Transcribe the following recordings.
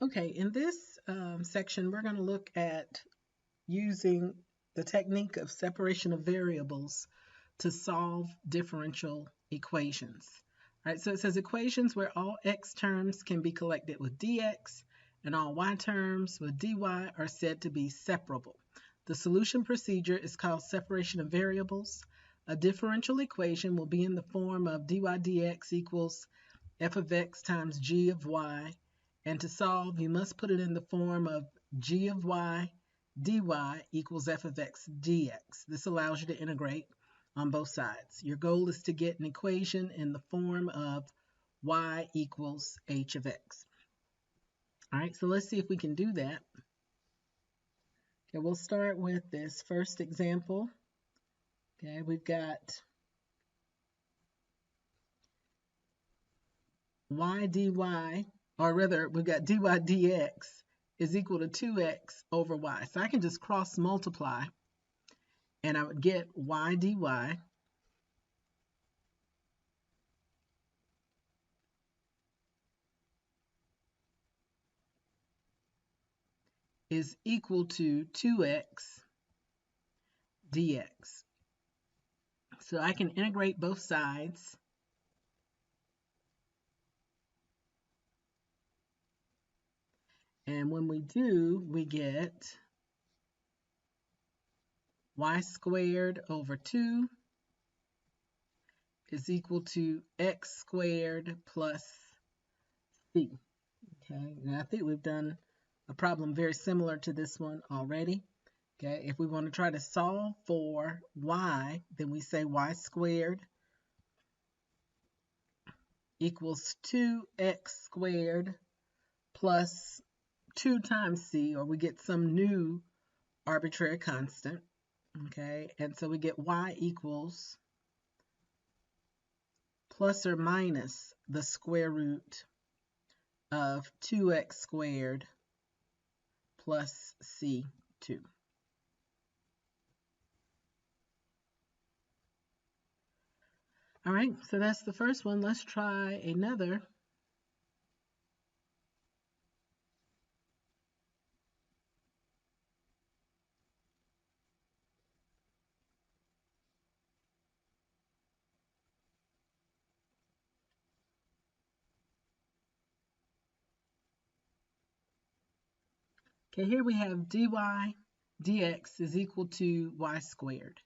Okay, in this section, we're going to look at using the technique of separation of variables to solve differential equations. All right, so it says equations where all x terms can be collected with dx and all y terms with dy are said to be separable. The solution procedure is called separation of variables. A differential equation will be in the form of dy dx equals f of x times g of y, and to solve you must put it in the form of g of y dy equals f of x dx. This allows you to integrate on both sides. Your goal is to get an equation in the form of y equals h of x. All right, so let's see if we can do that. Okay, we'll start with this first example. Okay, we've got y dy, or rather, we've got dy dx is equal to 2x over y. So I can just cross multiply, and I would get y dy is equal to 2x dx. So I can integrate both sides. And when we do, we get y squared over 2 is equal to x squared plus c. Okay, and I think we've done a problem very similar to this one already. Okay, if we want to try to solve for y, then we say y squared equals 2x squared plus 2 times c, or we get some new arbitrary constant. Okay, and so we get y equals plus or minus the square root of 2x squared plus c2. All right, so that's the first one. Let's try another. Okay, here we have dy dx is equal to y squared.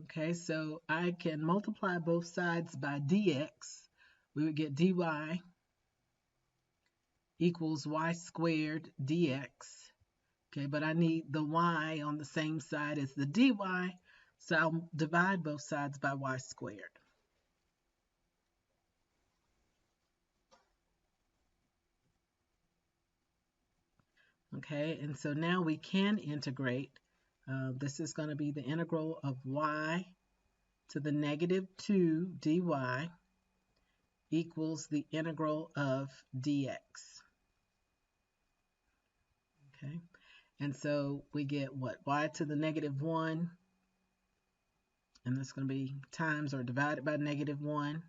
Okay, so I can multiply both sides by dx. We would get dy equals y squared dx. Okay, but I need the y on the same side as the dy, so I'll divide both sides by y squared. Okay, and so now we can integrate. This is going to be the integral of y to the negative 2 dy equals the integral of dx. Okay, and so we get what? Y to the negative 1, and that's going to be times or divided by negative 1,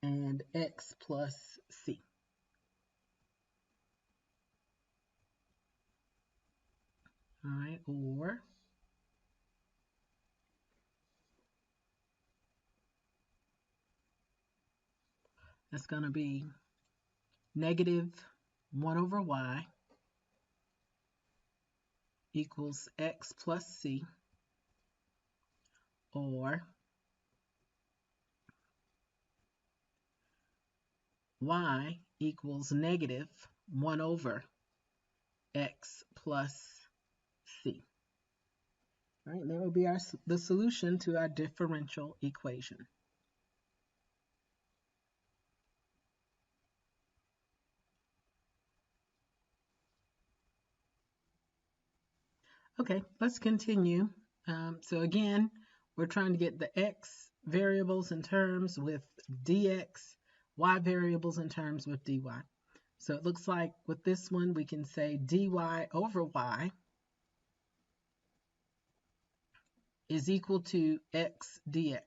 and x plus c. All right, or that's going to be negative 1 over y equals x plus c, or y equals negative 1 over x plus c. All right, that will be the solution to our differential equation. Okay, let's continue. So again, we're trying to get the x variables in terms with dx, y variables in terms with dy. So it looks like with this one, we can say dy over y is equal to x dx.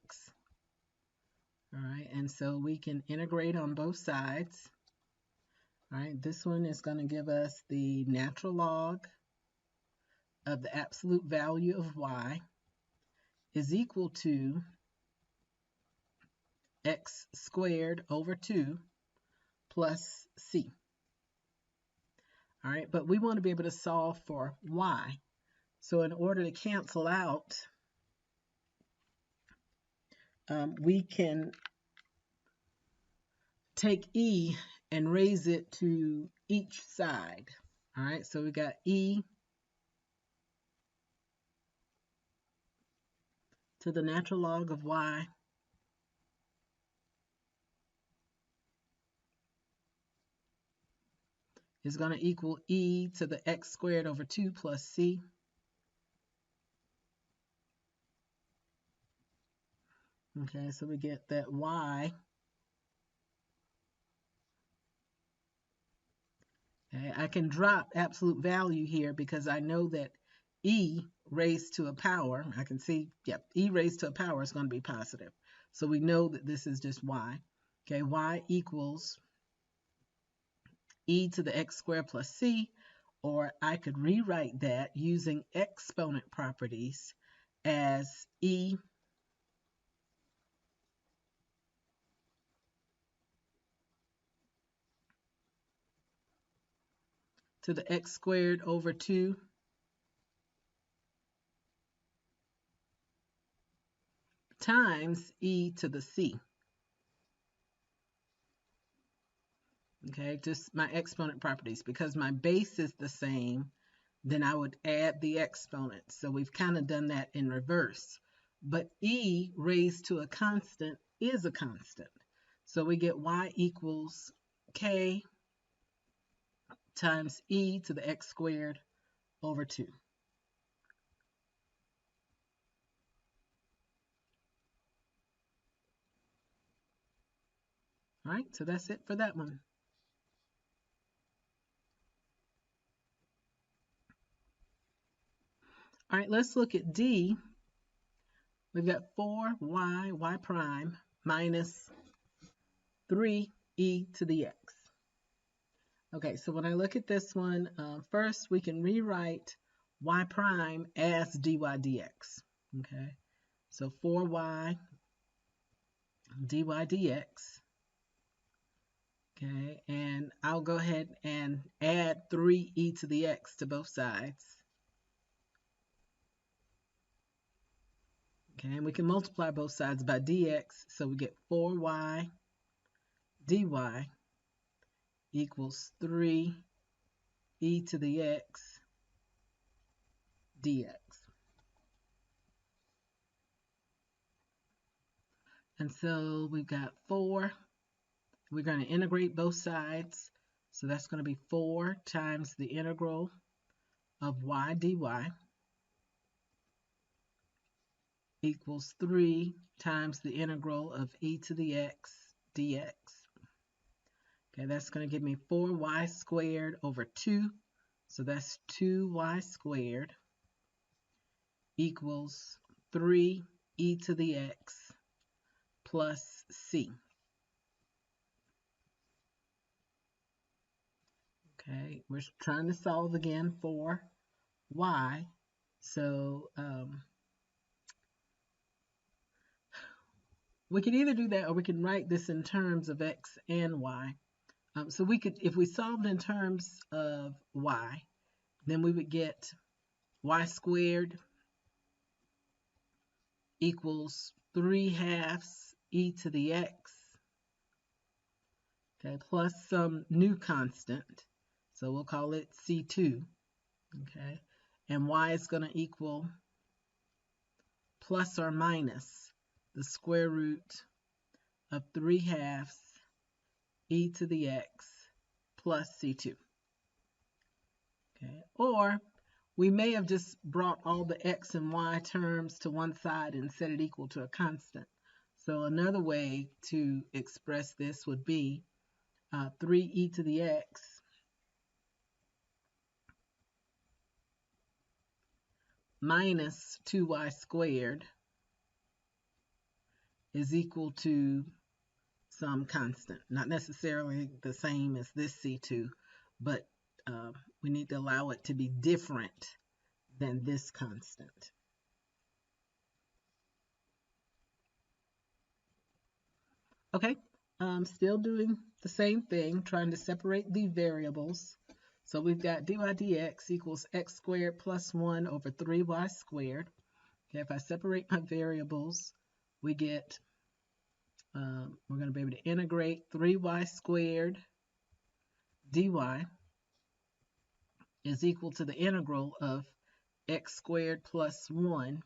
All right, and so we can integrate on both sides. All right, this one is going to give us the natural log of the absolute value of y is equal to x squared over 2 plus c. All right, but we want to be able to solve for y. So in order to cancel out, we can take e and raise it to each side. All right, so we got e to the natural log of y is going to equal e to the x squared over 2 plus c. Okay, so we get that y. Okay, I can drop absolute value here because I know that e raised to a power, I can see, yep, e raised to a power is going to be positive. So we know that this is just y. Okay, y equals e to the x squared plus c, or I could rewrite that using exponent properties as e to the x squared over 2 times e to the c. Okay, just my exponent properties. Because my base is the same, then I would add the exponent. So we've kind of done that in reverse. But e raised to a constant is a constant. So we get y equals k times e to the x squared over 2. All right, so that's it for that one. All right, let's look at D. We've got 4y, y prime, minus 3e to the x. Okay, so when I look at this one, first we can rewrite y prime as dy dx. Okay, so 4y dy dx. Okay, and I'll go ahead and add 3e to the x to both sides. Okay, and we can multiply both sides by dx, so we get 4y dy equals 3e to the x dx. And so we've got 4. We're going to integrate both sides. So that's going to be 4 times the integral of y dy equals 3 times the integral of e to the x dx. Okay, that's going to give me 4y squared over 2. So that's 2y squared equals 3e to the x plus c. Okay, we're trying to solve again for y. So we can either do that or we can write this in terms of x and y. So we could, if we solved in terms of y, then we would get y squared equals 3/2 e to the x, okay, plus some new constant. So we'll call it c2, okay? And y is going to equal plus or minus the square root of 3/2 e to the x plus c2. Okay, or we may have just brought all the x and y terms to one side and set it equal to a constant. So another way to express this would be 3e to the x minus 2y squared is equal to some constant, not necessarily the same as this C2, but we need to allow it to be different than this constant. Okay, still doing the same thing, trying to separate the variables. So we've got dy dx equals x squared plus 1 over 3y squared. Okay, if I separate my variables, we get, we're going to be able to integrate 3y squared dy is equal to the integral of x squared plus 1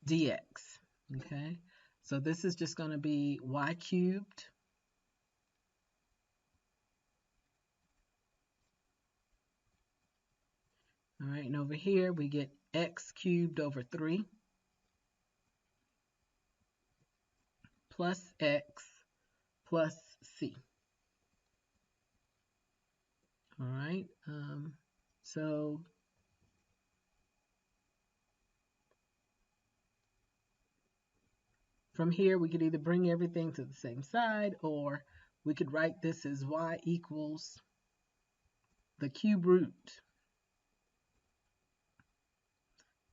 dx. Okay, so this is just going to be y cubed all right, and over here we get x cubed over 3 plus x plus c. All right, so from here we could either bring everything to the same side, or we could write this as y equals the cube root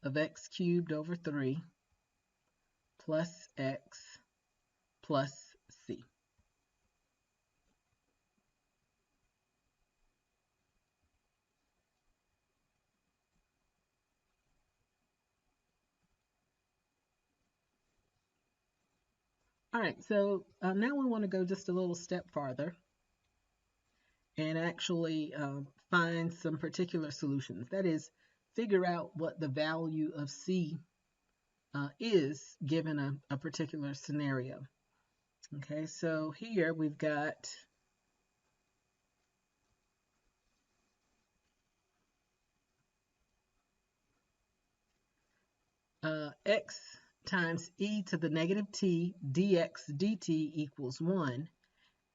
of x cubed over 3 plus x plus c. All right, so now we want to go just a little step farther and actually find some particular solutions. That is, figure out what the value of c is given a particular scenario. Okay, so here we've got x times e to the negative t dx dt equals 1,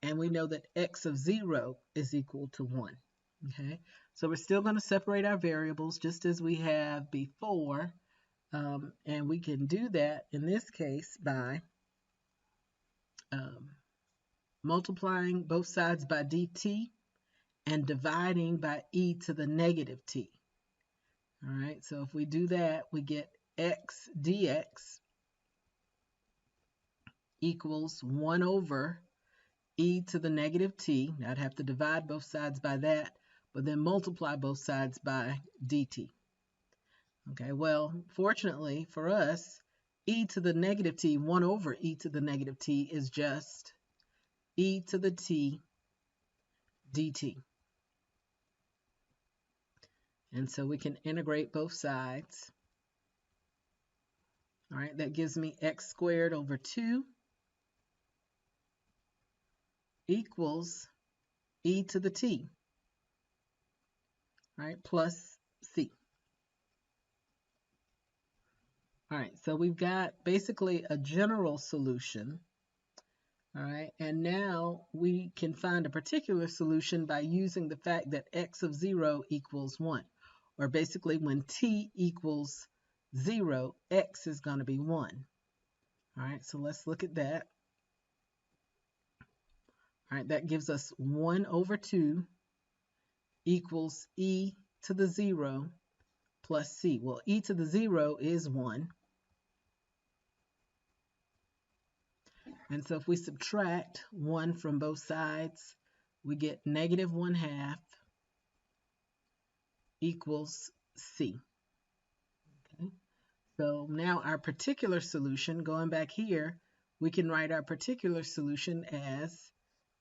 and we know that x of 0 is equal to 1. Okay, so we're still going to separate our variables just as we have before, and we can do that in this case by multiplying both sides by dt and dividing by e to the negative t. All right, so if we do that, we get x dx equals 1 over e to the negative t. Now I'd have to divide both sides by that, but then multiply both sides by dt. Okay, well, fortunately for us, e to the negative t, 1 over e to the negative t is just e to the t dt. And so we can integrate both sides. All right, that gives me x squared over 2 equals e to the t, right, plus c. All right, so we've got basically a general solution. All right, and now we can find a particular solution by using the fact that x of 0 equals 1. Or basically when t equals 0, x is going to be 1. All right, so let's look at that. All right, that gives us 1 over 2 equals e to the 0 plus c. Well, e to the 0 is 1. And so if we subtract 1 from both sides, we get negative 1/2 equals c. Okay. So now our particular solution, going back here, we can write our particular solution as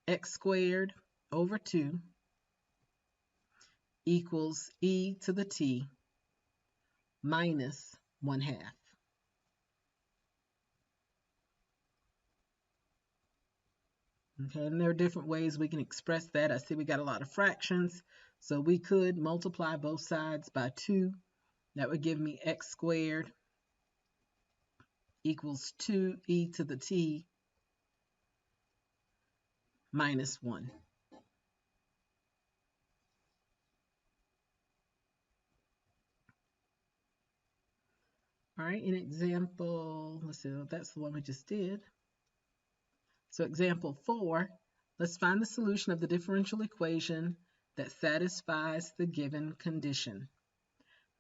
x squared over 2 equals e to the t minus 1/2. Okay, and there are different ways we can express that. I see we got a lot of fractions, so we could multiply both sides by 2. That would give me x squared equals 2e to the t minus 1. All right, in example, let's see, that's the one we just did. So example 4, let's find the solution of the differential equation that satisfies the given condition.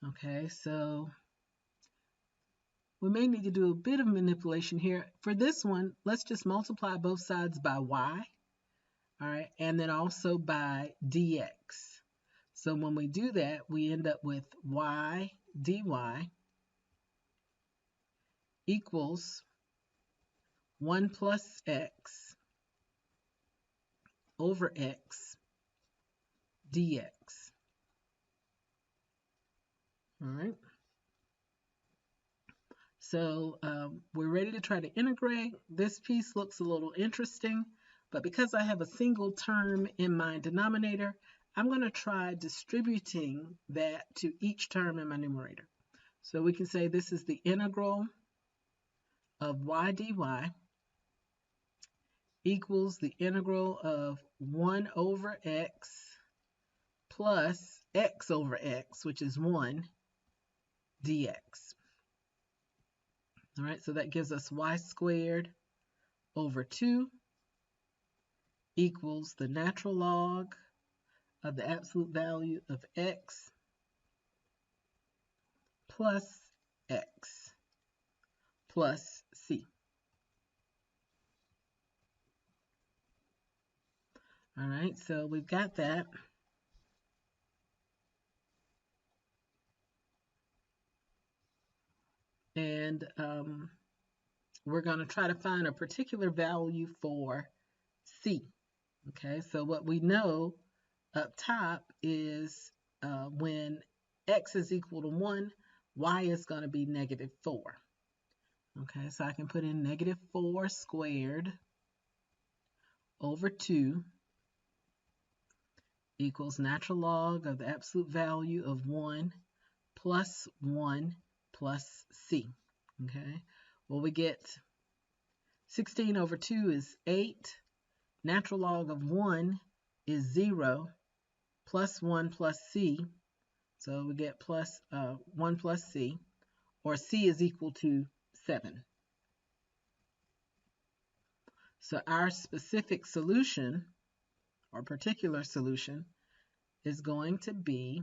Okay, so we may need to do a bit of manipulation here. For this one, let's just multiply both sides by y, all right, and then also by dx. So when we do that, we end up with y dy equals 1 plus x over x dx. All right. So we're ready to try to integrate. This piece looks a little interesting, but because I have a single term in my denominator, I'm going to try distributing that to each term in my numerator. So we can say this is the integral of y dy equals the integral of 1 over x plus x over x, which is 1, dx. All right, so that gives us y squared over 2 equals the natural log of the absolute value of x plus x plus c. All right, so we've got that. And we're going to try to find a particular value for c. Okay, so what we know up top is when x is equal to 1, y is going to be negative 4. Okay, so I can put in negative 4 squared over 2 equals natural log of the absolute value of 1 plus 1 plus c. Okay, well, we get 16 over 2 is 8. Natural log of 1 is 0 plus 1 plus c. So we get plus 1 plus c, or c is equal to 7. So our specific solution, or particular solution, is going to be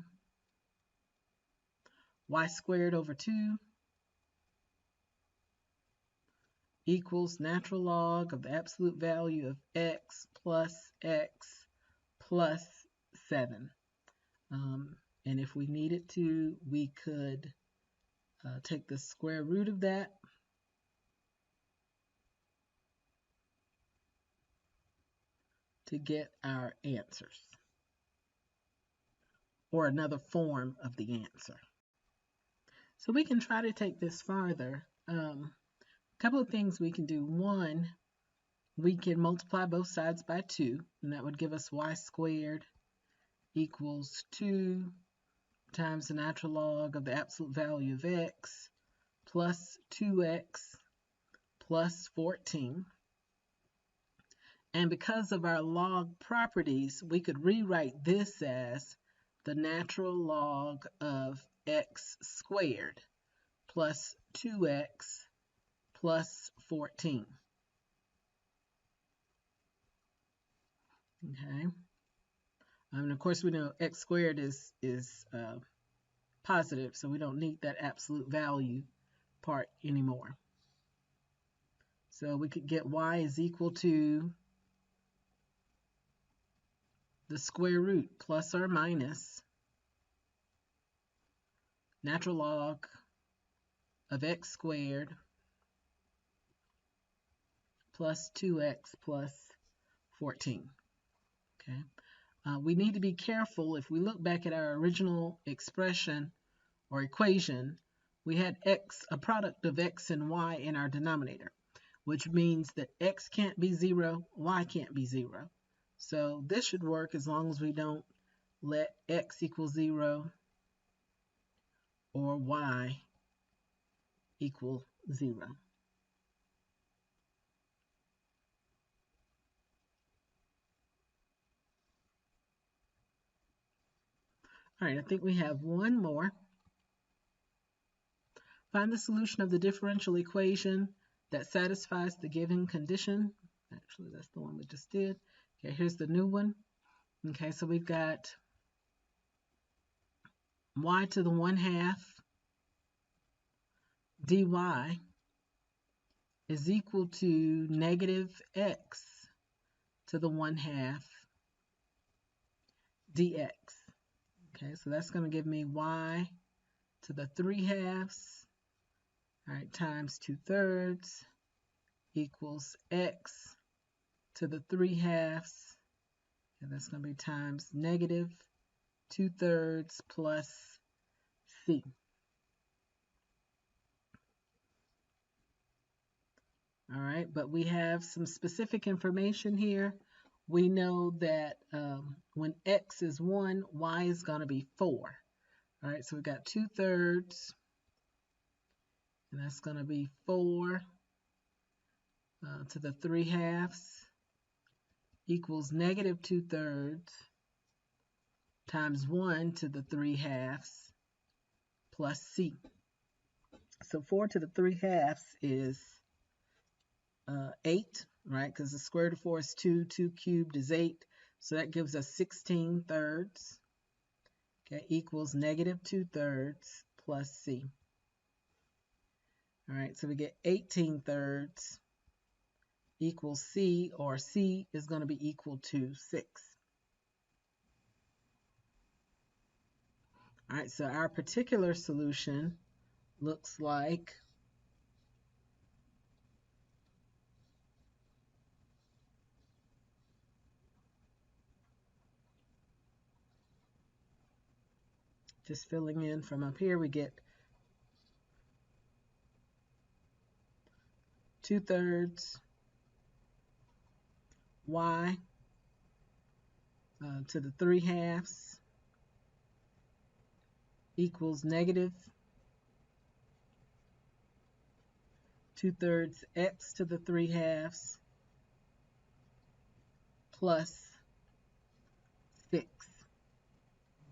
y squared over 2 equals natural log of the absolute value of x plus 7. And if we needed to, we could take the square root of that to get our answers, or another form of the answer. So we can try to take this farther. A couple of things we can do. One, we can multiply both sides by 2, and that would give us y squared equals 2 times the natural log of the absolute value of x plus 2x plus 14. And because of our log properties, we could rewrite this as the natural log of x squared plus 2x plus 14. Okay. And of course, we know x squared is positive, so we don't need that absolute value part anymore. So we could get y is equal to the square root plus or minus natural log of x squared plus 2x plus 14. Okay. We need to be careful. If we look back at our original expression or equation, we had x, a product of x and y in our denominator, which means that x can't be 0, y can't be 0. So this should work as long as we don't let x equal 0 or y equal 0. All right, I think we have one more. Find the solution of the differential equation that satisfies the given condition. Actually, that's the one we just did. Okay, here's the new one. Okay, so we've got y to the 1/2 dy is equal to negative x to the 1/2 dx. Okay, so that's going to give me y to the 3/2, all right, times 2/3 equals x to the 3/2, and that's going to be times negative 2/3 plus c. All right, but we have some specific information here. We know that when x is 1, y is going to be 4. All right, so we've got 2/3, and that's going to be 4 to the 3/2 equals negative 2/3 times 1 to the 3/2 plus c. So 4 to the 3/2 is 8, right? Because the square root of 4 is 2, 2 cubed is 8. So that gives us 16/3, okay, equals negative 2/3 plus c. All right, so we get 18/3 equals c, or c is going to be equal to 6. All right, so our particular solution looks like just filling in from up here, we get 2/3 y to the 3/2 equals negative 2/3 x to the 3/2 plus 6.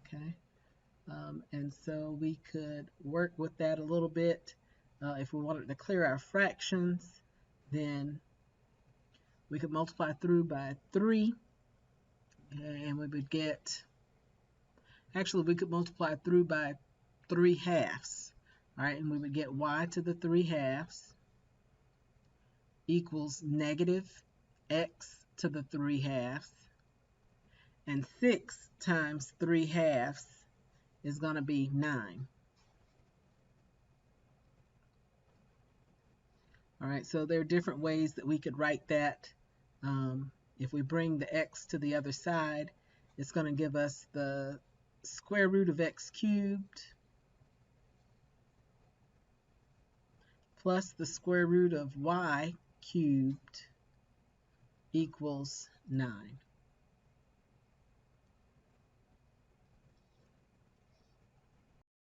Okay, and so we could work with that a little bit. If we wanted to clear our fractions, then we could multiply through by 3, and we would get, actually we could multiply through by 3/2, all right, and we would get y to the 3/2 equals negative x to the 3/2, and 6 times 3/2 is going to be 9. All right, so there are different ways that we could write that. If we bring the x to the other side, it's going to give us the square root of x cubed plus the square root of y cubed equals 9.